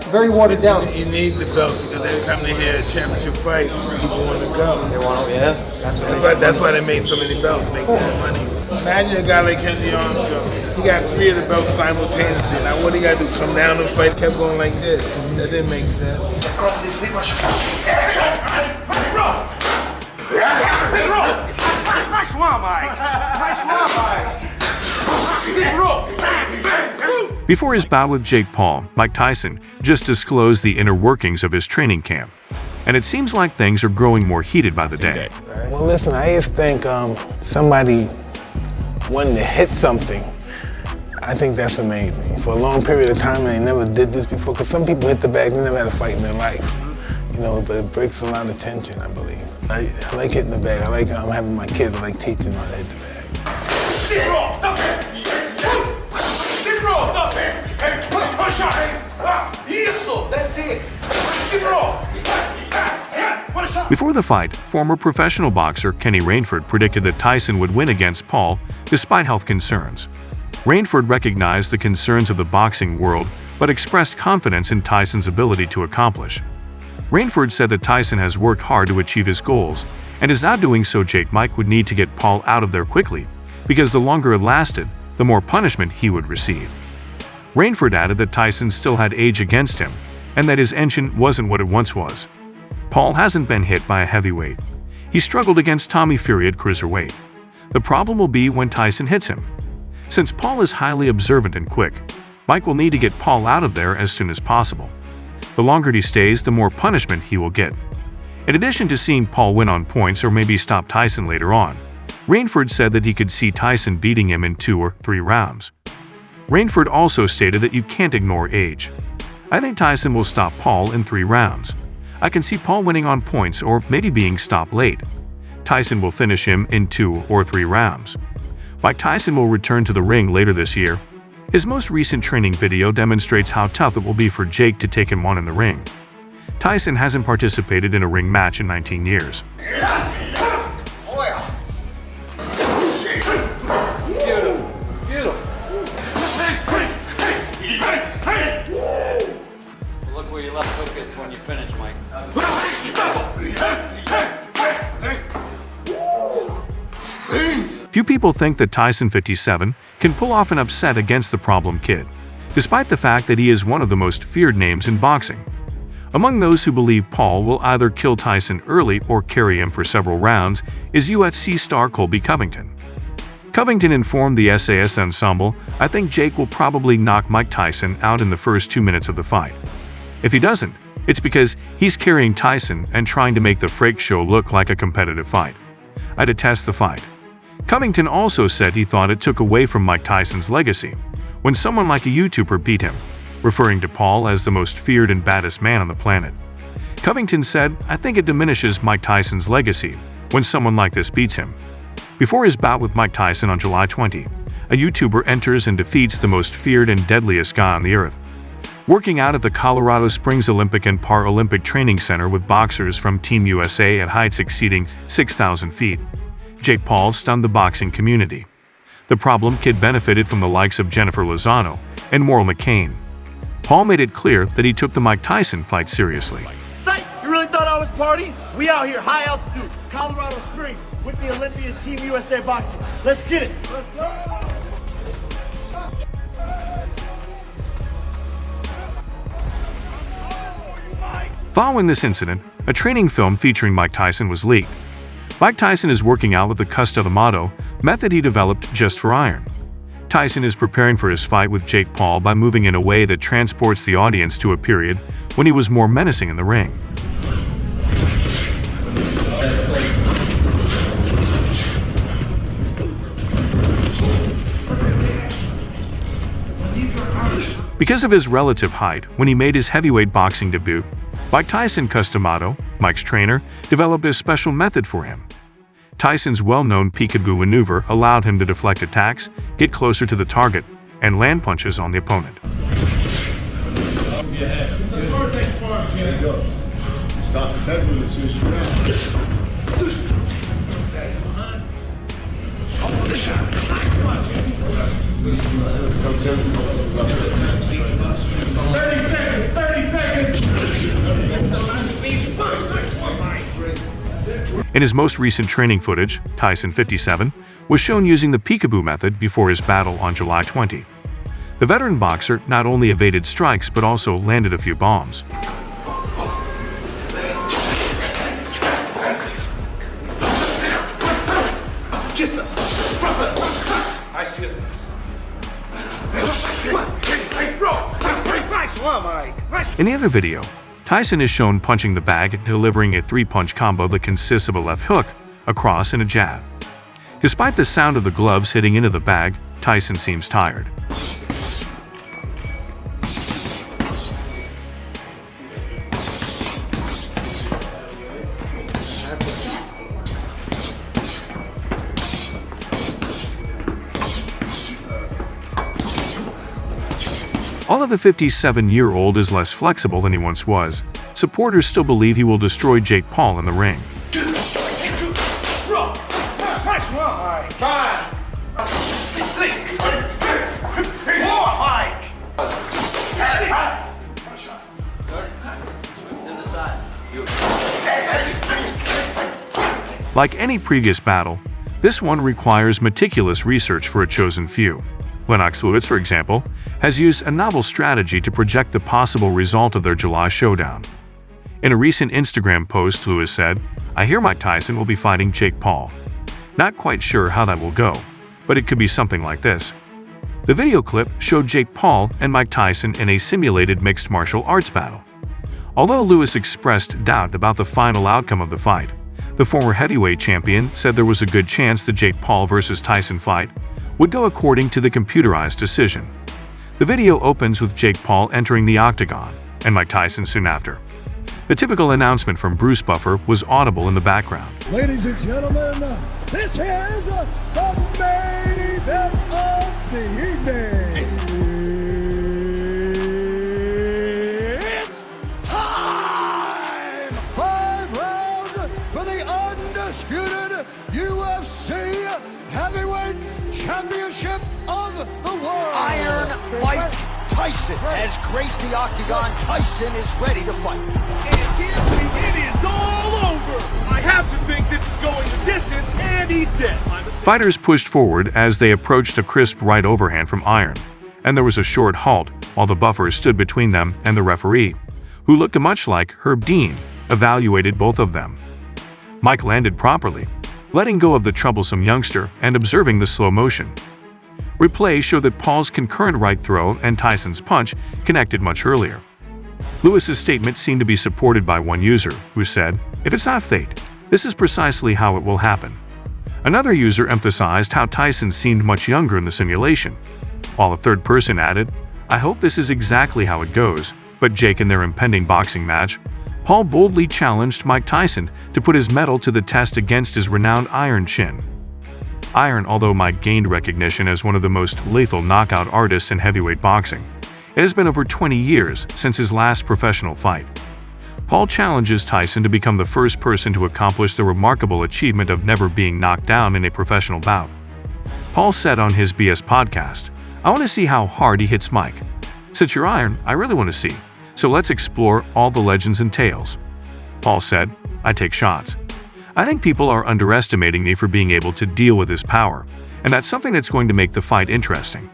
very watered down. You need the belt because every time they hear a championship fight, people want to go. They want to, yeah. That's why they made so many belts, to make more money. Imagine a guy like Henry Armstrong. He got 3 of the belts simultaneously. Now what he got to do? Come down and fight? Kept going like this. That didn't make sense. Nice one, Mike. Nice one, Mike. Before his bout with Jake Paul, Mike Tyson just disclosed the inner workings of his training camp. And it seems like things are growing more heated by the day. Well, listen, I just think somebody wanting to hit something, I think that's amazing. For a long period of time, they never did this before, because some people hit the bag, they never had a fight in their life. You know, but it breaks a lot of tension, I believe. I like hitting the bag. I like having my kids. I like teaching them how to hit the bag. That's it. Before the fight, former professional boxer Kenny Rainford predicted that Tyson would win against Paul despite health concerns. Rainford recognized the concerns of the boxing world but expressed confidence in Tyson's ability to accomplish. Rainford said that Tyson has worked hard to achieve his goals and is not doing so. Mike would need to get Paul out of there quickly because the longer it lasted, the more punishment he would receive. Rainford added that Tyson still had age against him and that his engine wasn't what it once was. Paul hasn't been hit by a heavyweight. He struggled against Tommy Fury at cruiserweight. The problem will be when Tyson hits him. Since Paul is highly observant and quick, Mike will need to get Paul out of there as soon as possible. The longer he stays, the more punishment he will get. In addition to seeing Paul win on points or maybe stop Tyson later on, Rainford said that he could see Tyson beating him in 2 or 3 rounds. Rainford also stated that you can't ignore age. I think Tyson will stop Paul in 3 rounds. I can see Paul winning on points or maybe being stopped late. Tyson will finish him in 2 or 3 rounds. Mike Tyson will return to the ring later this year. His most recent training video demonstrates how tough it will be for Jake to take him on in the ring. Tyson hasn't participated in a ring match in 19 years. Look where your left hook is when you finish, Mike. Few people think that Tyson 57 can pull off an upset against the problem kid, despite the fact that he is one of the most feared names in boxing. Among those who believe Paul will either kill Tyson early or carry him for several rounds is UFC star Colby Covington. Covington informed the SAS Ensemble, "I think Jake will probably knock Mike Tyson out in the first 2 minutes of the fight. If he doesn't, it's because he's carrying Tyson and trying to make the freak show look like a competitive fight. I detest the fight." Covington also said he thought it took away from Mike Tyson's legacy when someone like a YouTuber beat him, referring to Paul as the most feared and baddest man on the planet. Covington said, "I think it diminishes Mike Tyson's legacy when someone like this beats him." Before his bout with Mike Tyson on July 20, a YouTuber enters and defeats the most feared and deadliest guy on the earth. Working out at the Colorado Springs Olympic and Paralympic Training Center with boxers from Team USA at heights exceeding 6,000 feet, Jake Paul stunned the boxing community. The problem kid benefited from the likes of Jennifer Lozano and Maurel McCain. Paul made it clear that he took the Mike Tyson fight seriously. Psych! You really thought I was partying? We out here, high altitude, Colorado Springs, with the Olympians, Team USA Boxing. Let's get it! Let's go! Following this incident, a training film featuring Mike Tyson was leaked. Mike Tyson is working out with the Custodamato method he developed just for iron. Tyson is preparing for his fight with Jake Paul by moving in a way that transports the audience to a period when he was more menacing in the ring. Because of his relative height, when he made his heavyweight boxing debut, Mike Tyson Custamato, Mike's trainer, developed a special method for him. Tyson's well-known peekaboo maneuver allowed him to deflect attacks, get closer to the target, and land punches on the opponent. Stop his head move as soon as you can. 30 seconds, 30 seconds. In his most recent training footage, Tyson, 57, was shown using the peekaboo method before his battle on July 20. The veteran boxer not only evaded strikes but also landed a few bombs. In the other video, Tyson is shown punching the bag and delivering a 3-punch combo that consists of a left hook, a cross, and a jab. Despite the sound of the gloves hitting into the bag, Tyson seems tired. Although the 57-year-old is less flexible than he once was, supporters still believe he will destroy Jake Paul in the ring. Like any previous battle, this one requires meticulous research for a chosen few. Lennox Lewis, for example, has used a novel strategy to project the possible result of their July showdown. In a recent Instagram post, Lewis said, "I hear Mike Tyson will be fighting Jake Paul. Not quite sure how that will go, but it could be something like this." The video clip showed Jake Paul and Mike Tyson in a simulated mixed martial arts battle. Although Lewis expressed doubt about the final outcome of the fight, the former heavyweight champion said there was a good chance the Jake Paul vs. Tyson fight would go according to the computerized decision. The video opens with Jake Paul entering the octagon, and Mike Tyson soon after. The typical announcement from Bruce Buffer was audible in the background. Ladies and gentlemen, this is the main event of the evening. It's time! 5 rounds for the undisputed UFC Heavyweight Championship of the world. Iron Mike Tyson has graced the octagon. Tyson is ready to fight. And it is all over. I have to think this is going the distance, and he's dead. Fighters pushed forward as they approached a crisp right overhand from Iron, and there was a short halt while the buffer stood between them and the referee, who looked much like Herb Dean, evaluated both of them. Mike landed properly, letting go of the troublesome youngster and observing the slow motion. Replay showed that Paul's concurrent right throw and Tyson's punch connected much earlier. Lewis's statement seemed to be supported by one user, who said, "If it's not fate, this is precisely how it will happen." Another user emphasized how Tyson seemed much younger in the simulation, while a third person added, "I hope this is exactly how it goes." But Jake, in their impending boxing match, Paul boldly challenged Mike Tyson to put his mettle to the test against his renowned iron chin. Iron, although Mike gained recognition as one of the most lethal knockout artists in heavyweight boxing, it has been over 20 years since his last professional fight. Paul challenges Tyson to become the first person to accomplish the remarkable achievement of never being knocked down in a professional bout. Paul said on his BS podcast, "I want to see how hard he hits Mike. Since you're Iron, I really want to see. So let's explore all the legends and tales." Paul said, "I take shots. I think people are underestimating me for being able to deal with his power, and that's something that's going to make the fight interesting.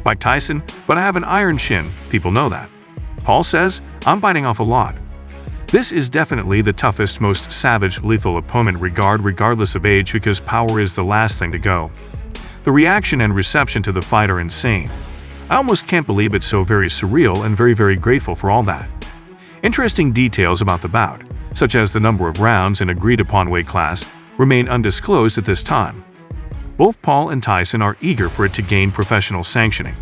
Mike Tyson, but I have an iron chin, people know that." Paul says, "I'm biting off a lot. This is definitely the toughest, most savage, lethal opponent regardless of age, because power is the last thing to go." The reaction and reception to the fight are insane. I almost can't believe it's so very surreal and very grateful for all that. Interesting details about the bout, such as the number of rounds and agreed-upon weight class, remain undisclosed at this time. Both Paul and Tyson are eager for it to gain professional sanctioning.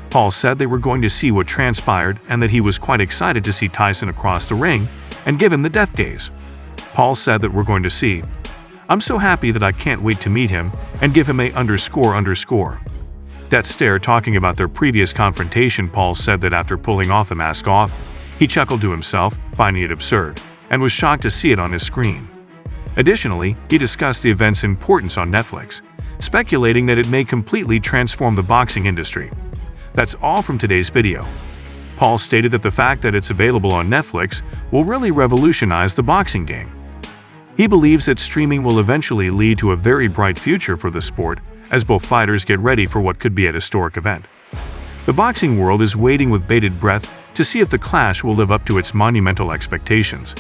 Paul said they were going to see what transpired and that he was quite excited to see Tyson across the ring and give him the death gaze. Paul said that we're going to see. "I'm so happy that I can't wait to meet him and give him a __." That stare, talking about their previous confrontation. Paul said that after pulling off the mask off, he chuckled to himself, finding it absurd, and was shocked to see it on his screen. Additionally, he discussed the event's importance on Netflix, speculating that it may completely transform the boxing industry. That's all from today's video. Paul stated that the fact that it's available on Netflix will really revolutionize the boxing game. He believes that streaming will eventually lead to a very bright future for the sport as both fighters get ready for what could be a historic event. The boxing world is waiting with bated breath to see if the clash will live up to its monumental expectations.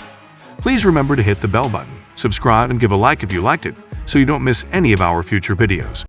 Please remember to hit the bell button, subscribe, and give a like if you liked it so you don't miss any of our future videos.